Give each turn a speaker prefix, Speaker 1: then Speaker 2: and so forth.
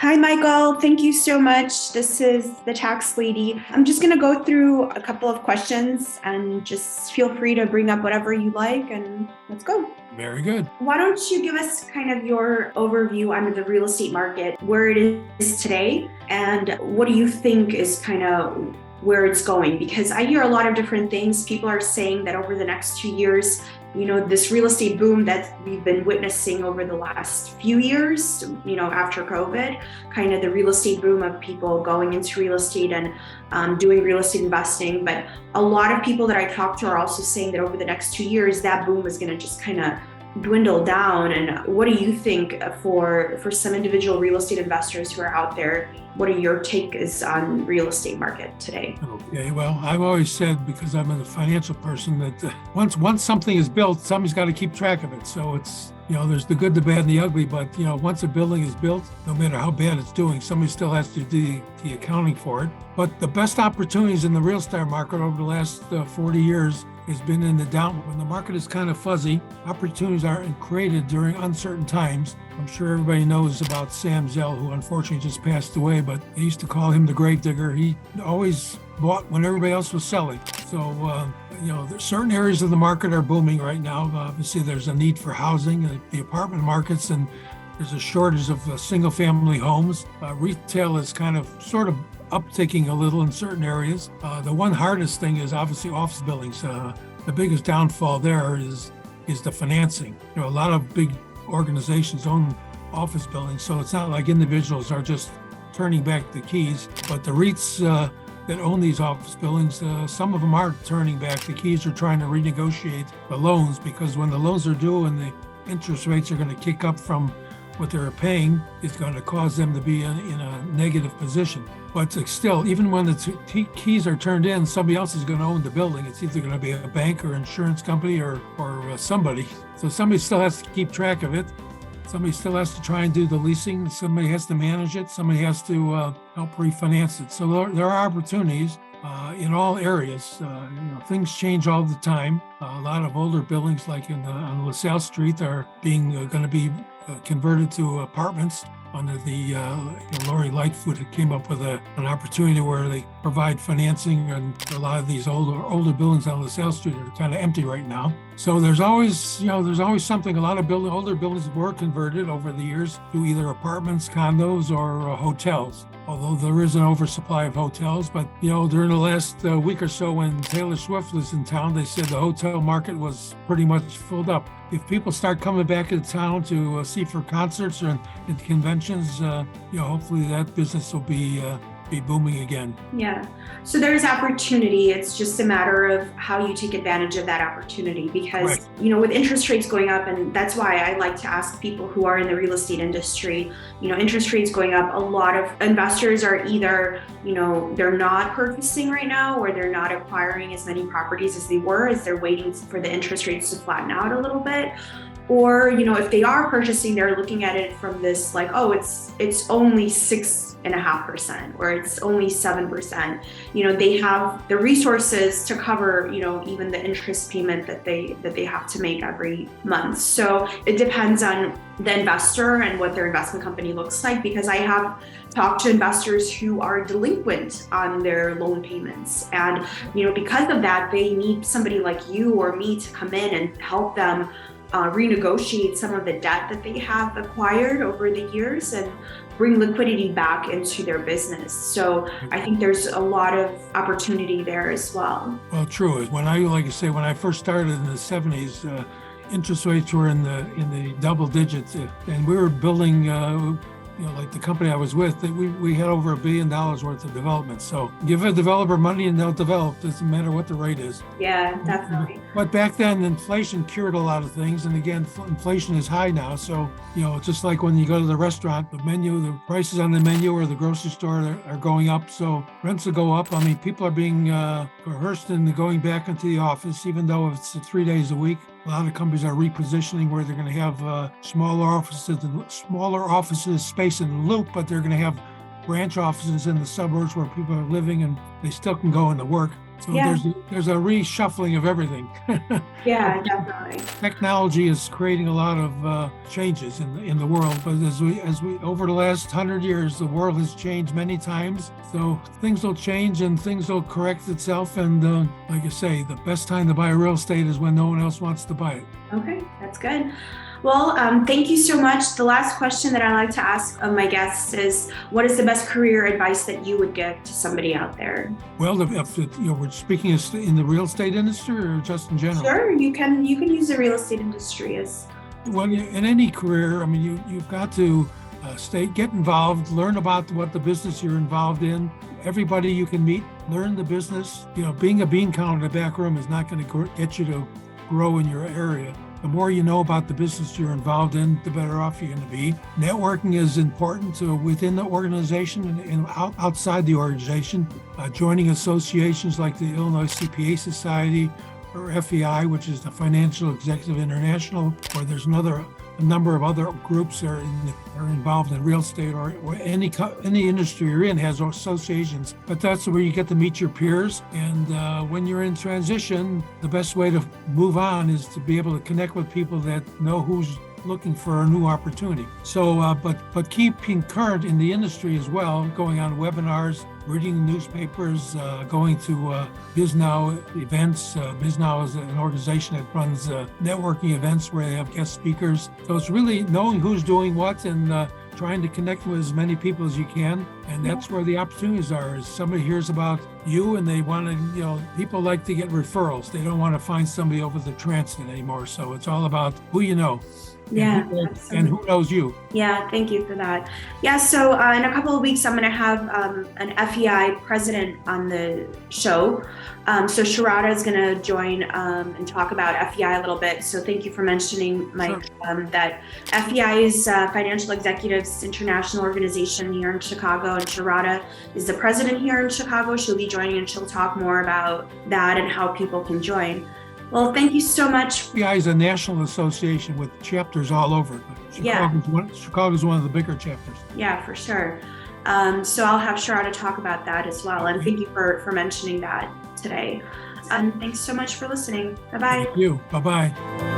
Speaker 1: Hi, Michael. Thank you so much. This is the tax lady. I'm just going to go through a couple of questions and just feel free to bring up whatever you like and let's go.
Speaker 2: Very good.
Speaker 1: Why don't you give us kind of your overview on the real estate market, where it is today, and what do you think is kind of where it's going? Because I hear a lot of different things. People are saying that over the next 2 years, this real estate boom that we've been witnessing over the last few years, after COVID, kind of the real estate boom of people going into real estate and doing real estate investing. But a lot of people that I talk to are also saying that over the next 2 years, that boom is going to just kind of dwindle down. And what do you think for some individual real estate investors who are out there? What are your takes on real estate market today?
Speaker 2: Okay, well, I've always said, because I'm a financial person, that once something is built, somebody's got to keep track of it. So it's, there's the good, the bad, and the ugly. But, once a building is built, no matter how bad it's doing, somebody still has to do the accounting for it. But the best opportunities in the real estate market over the last 40 years has been in the down. When the market is kind of fuzzy, opportunities are created during uncertain times. I'm sure everybody knows about Sam Zell, who unfortunately just passed away, but they used to call him the grave digger. He always bought when everybody else was selling. So, there's certain areas of the market are booming right now. Obviously, there's a need for housing, the apartment markets, and there's a shortage of single family homes. Retail is kind of sort of upticking a little in certain areas. The one hardest thing is obviously office buildings. The biggest downfall there is the financing. A lot of big organizations own office buildings, so it's not like individuals are just turning back the keys, but the REITs that own these office buildings, some of them are turning back the keys or trying to renegotiate the loans, because when the loans are due and the interest rates are going to kick up from what they're paying, is going to cause them to be in a negative position. But still, even when the keys are turned in, somebody else is going to own the building. It's either going to be a bank or insurance company or somebody. So somebody still has to keep track of it. Somebody still has to try and do the leasing. Somebody has to manage it. Somebody has to help refinance it. So there are opportunities in all areas. Things change all the time. A lot of older buildings, like on LaSalle Street, are going to be converted to apartments under the Lori Lightfoot had came up with an opportunity where they provide financing, and a lot of these older buildings on LaSalle Street are kind of empty right now. So there's always something. A lot of older buildings were converted over the years to either apartments, condos, or hotels. Although there is an oversupply of hotels, but during the last week or so, when Taylor Swift was in town, they said the hotel market was pretty much filled up. If people start coming back into town to see for concerts or at conventions, hopefully that business will be booming again.
Speaker 1: Yeah. So there's opportunity. It's just a matter of how you take advantage of that opportunity, because,
Speaker 2: right,
Speaker 1: with interest rates going up, and that's why I like to ask people who are in the real estate industry, interest rates going up, a lot of investors are either, they're not purchasing right now, or they're not acquiring as many properties as they were, as they're waiting for the interest rates to flatten out a little bit. Or, if they are purchasing, they're looking at it from this like, oh, it's only 6.5%, or it's only 7%. They have the resources to cover, even the interest payment that they have to make every month. So it depends on the investor and what their investment company looks like, because I have talked to investors who are delinquent on their loan payments. And, because of that, they need somebody like you or me to come in and help them renegotiate some of the debt that they have acquired over the years and bring liquidity back into their business. So I think there's a lot of opportunity there as well.
Speaker 2: Well, true. When I first started in the 70s, interest rates were in the double digits, and we were building. Like the company I was with, we had over $1 billion worth of development. So give a developer money and they'll develop. Doesn't matter what the rate is.
Speaker 1: Yeah, definitely.
Speaker 2: But back then, inflation cured a lot of things. And again, inflation is high now. So, just like when you go to the restaurant, the prices on the menu or the grocery store are going up. So rents will go up. I mean, people are being coerced into going back into the office, even though it's 3 days a week. A lot of companies are repositioning where they're going to have smaller offices space in the loop, but they're going to have branch offices in the suburbs where people are living and they still can go into work. So
Speaker 1: Yeah.
Speaker 2: there's a reshuffling of everything.
Speaker 1: Yeah, definitely.
Speaker 2: Technology is creating a lot of changes in the world, but as we over the last 100 years, the world has changed many times. So things will change and things will correct itself. And like I say, the best time to buy real estate is when no one else wants to buy it.
Speaker 1: Okay, that's good. Well, thank you so much. The last question that I like to ask of my guests is, what is the best career advice that you would give to somebody out there?
Speaker 2: Well, if we're speaking in the real estate industry or just in general.
Speaker 1: Sure, you can use the real estate industry as
Speaker 2: well. In any career, I mean, you've got to get involved, learn about what the business you're involved in. Everybody you can meet, learn the business. Being a bean counter in the back room is not going to get you to grow in your area. The more you know about the business you're involved in, the better off you're going to be. Networking is important within the organization and outside the organization. Joining associations like the Illinois CPA Society or FEI, which is the Financial Executive International, or there's a number of other groups that are involved in real estate or any industry you're in has associations. But that's where you get to meet your peers. And when you're in transition, the best way to move on is to be able to connect with people that know who's looking for a new opportunity. So, but keeping current in the industry as well, going on webinars, reading newspapers, going to BizNow events. BizNow is an organization that runs networking events where they have guest speakers. So it's really knowing who's doing what and trying to connect with as many people as you can. And that's where the opportunities are. Is somebody hears about you and they want to, people like to get referrals. They don't want to find somebody over the transit anymore. So it's all about who you know.
Speaker 1: Yeah.
Speaker 2: And who knows you.
Speaker 1: Yeah, thank you for that. Yeah, so in a couple of weeks, I'm going to have an FEI president on the show. So Sharada is going to join and talk about FEI a little bit. So thank you for mentioning, Mike, sure. That FEI is Financial Executives International Organization here in Chicago, and Sharada is the president here in Chicago. She'll be joining and she'll talk more about that and how people can join. Well, thank you so much.
Speaker 2: FEI is a national association with chapters all over. Chicago's one of the bigger chapters.
Speaker 1: Yeah, for sure. So I'll have Sharada talk about that as well. And thank you for mentioning that today. And thanks so much for listening. Bye-bye.
Speaker 2: Thank you. Bye-bye.